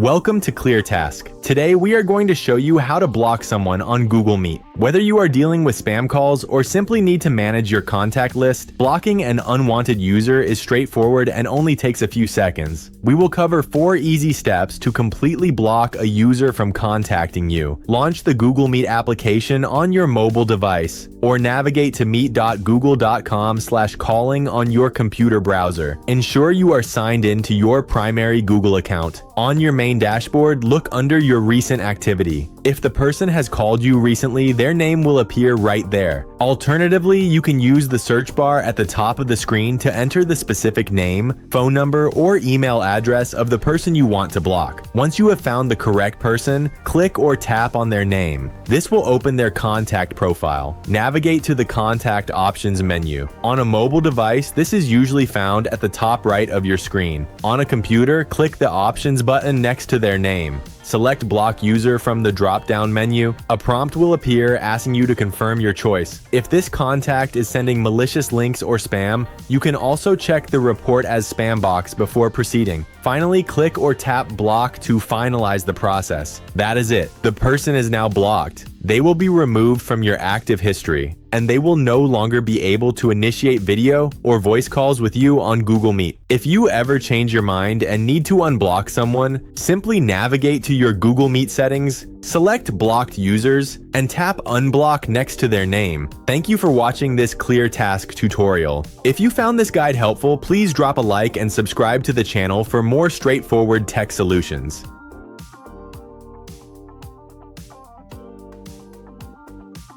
Welcome to ClearTask. Today we are going to show you how to block someone on Google Meet. Whether you are dealing with spam calls or simply need to manage your contact list, blocking an unwanted user is straightforward and only takes a few seconds. We will cover 4 easy steps to completely block a user from contacting you. Launch the Google Meet application on your mobile device, or navigate to meet.google.com/calling on your computer browser. Ensure you are signed in to your primary Google account. On your main dashboard, look under your recent activity. If the person has called you recently, their name will appear right there. Alternatively, you can use the search bar at the top of the screen to enter the specific name, phone number, or email address of the person you want to block. Once you have found the correct person, click or tap on their name. This will open their contact profile. Navigate to the contact options menu. On a mobile device, this is usually found at the top right of your screen. On a computer, click the options button next to their name. Select Block User from the drop-down menu. A prompt will appear asking you to confirm your choice. If this contact is sending malicious links or spam, you can also check the Report as Spam box before proceeding. Finally, click or tap Block to finalize the process. That is it. The person is now blocked. They will be removed from your active history, and they will no longer be able to initiate video or voice calls with you on Google Meet. If you ever change your mind and need to unblock someone, simply navigate to your Google Meet settings, select Blocked Users, and tap Unblock next to their name. Thank you for watching this ClearTask tutorial. If you found this guide helpful, please drop a like and subscribe to the channel for more straightforward tech solutions.